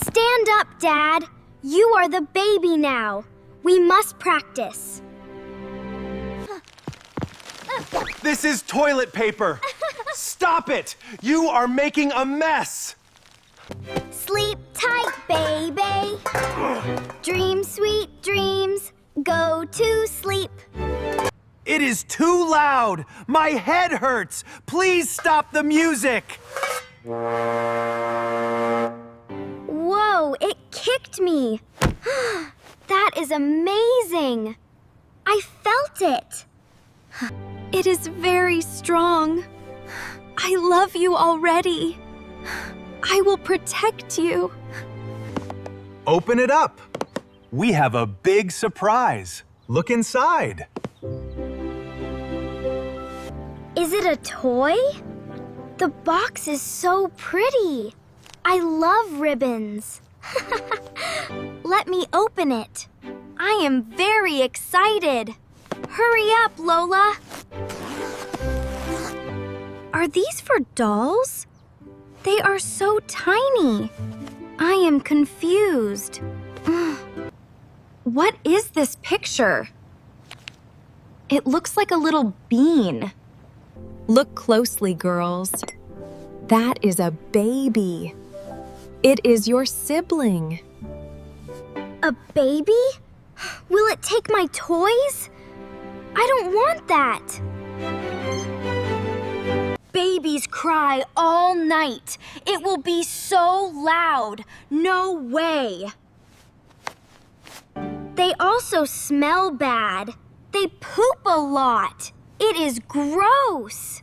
Stand up, Dad. You are the baby now. We must practice. This is toilet paper. Stop it! You are making a mess. Sleep tight, baby. Dream sweet dreams. Go to sleep. It is too loud. My head hurts. Please stop the music. Whoa, it kicked me. That is amazing. I felt it. It is very strong. I love you already. I will protect you. Open it up. We have a big surprise. Look inside. Is it a toy? The box is so pretty. I love ribbons. Let me open it. I am very excited. Hurry up, Lola. Are these for dolls? They are so tiny. I am confused. What is this picture? It looks like a little bean. Look closely, girls. That is a baby. It is your sibling. A baby? Will it take my toys? I don't want that. Babies cry all night. It will be so loud. No way. They also smell bad. They poop a lot. It is gross.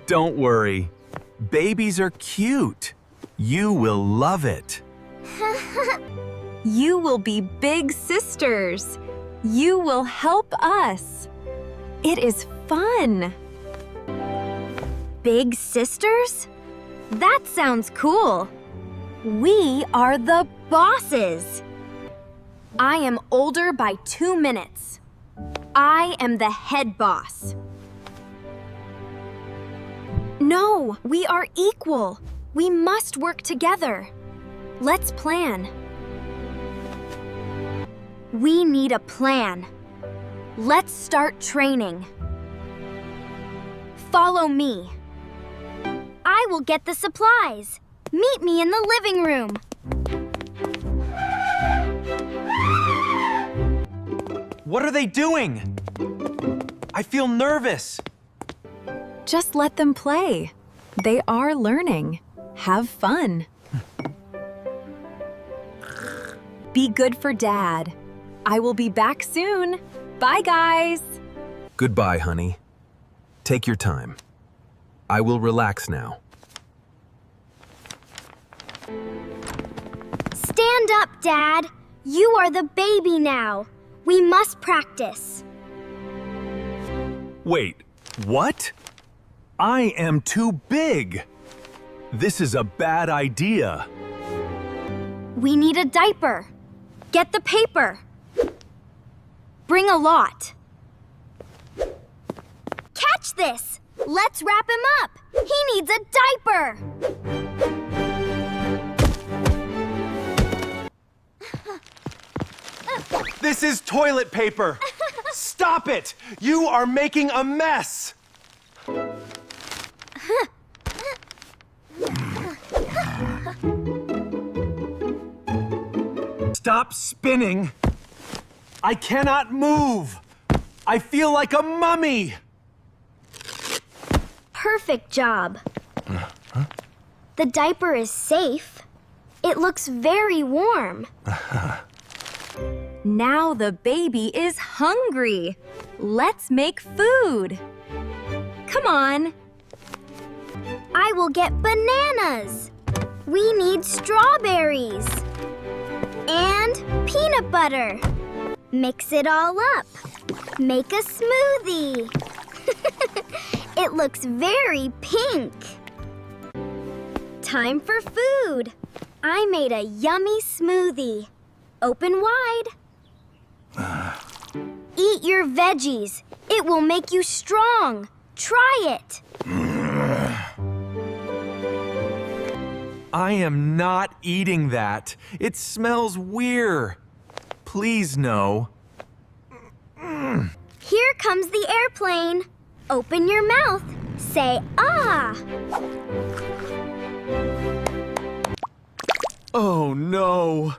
Don't worry. Babies are cute. You will love it. You will be big sisters. You will help us. It is fun. Big sisters? That sounds cool. We are the bosses. I am older by 2 minutes. I am the head boss. No, we are equal. We must work together. Let's plan. We need a plan. Let's start training. Follow me. I will get the supplies. Meet me in the living room. What are they doing? I feel nervous. Just let them play. They are learning. Have fun. Be good for Dad. I will be back soon. Bye, guys. Goodbye, honey. Take your time. I will relax now. Stand up, Dad. You are the baby now. We must practice. Wait, what? I am too big. This is a bad idea. We need a diaper. Get the paper. Bring a lot. Catch this! Let's wrap him up. He needs a diaper. This is toilet paper. Stop it! You are making a mess. Stop spinning. I cannot move. I feel like a mummy. Perfect job. The diaper is safe. It looks very warm. Now the baby is hungry. Let's make food. Come on. I will get bananas. We need strawberries. And peanut butter. Mix it all up. Make a smoothie. It looks very pink. Time for food. I made a yummy smoothie. Open wide. Eat your veggies. It will make you strong. Try it. I am not eating that. It smells weird. Please, no. Here comes the airplane. Open your mouth. Say ah. Oh no.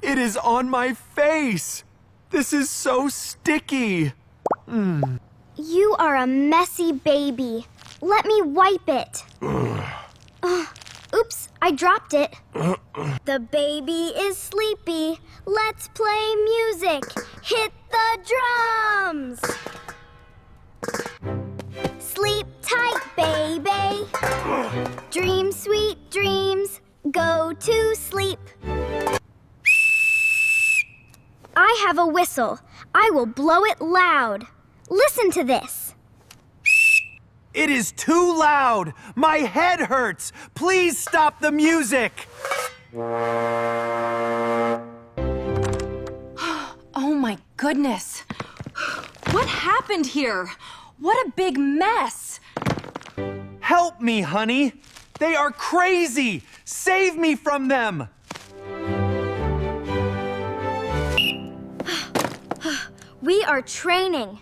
It is on my face. This is so sticky. You are a messy baby. Let me wipe it. Oops, I dropped it. The baby is sleepy. Let's play music. Hit the drums. Sleep tight, baby. Dream sweet dreams. Go to sleep. I have a whistle. I will blow it loud. Listen to this. It is too loud. My head hurts. Please stop the music. Oh my goodness. What happened here? What a big mess. Help me, honey. They are crazy. Save me from them. We are training.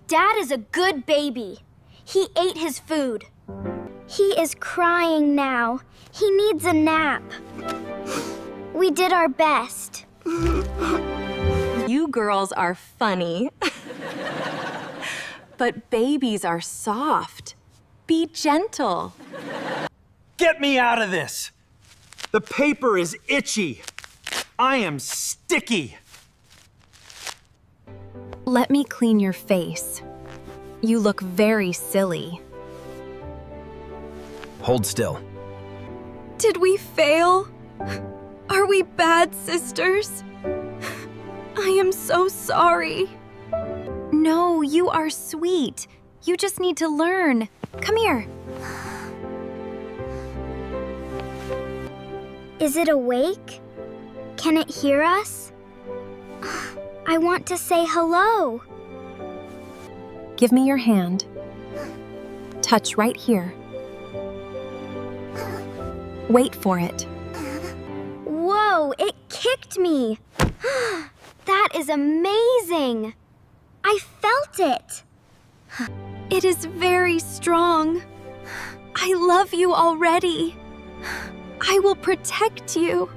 Dad is a good baby. He ate his food. He is crying now. He needs a nap. We did our best. You girls are funny. But babies are soft. Be gentle. Get me out of this. The paper is itchy. I am sticky. Let me clean your face. You look very silly. Hold still. Did we fail? Are we bad sisters? I am so sorry. No, you are sweet. You just need to learn. Come here. Is it awake? Can it hear us? I want to say hello. Give me your hand. Touch right here. Wait for it. Whoa, it kicked me. That is amazing. I felt it. It is very strong. I love you already. I will protect you.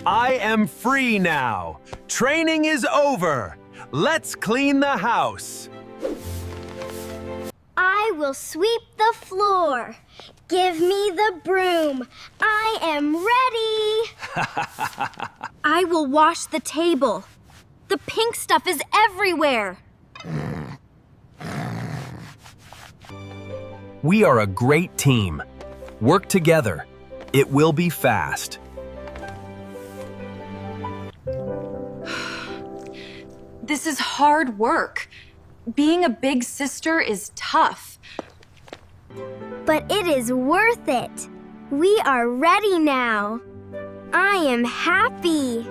I am free now. Training is over. Let's clean the house. I will sweep the floor. Give me the broom. I am ready. I will wash the table. The pink stuff is everywhere. We are a great team. Work together. It will be fast. This is hard work. Being a big sister is tough. But it is worth it. We are ready now. I am happy.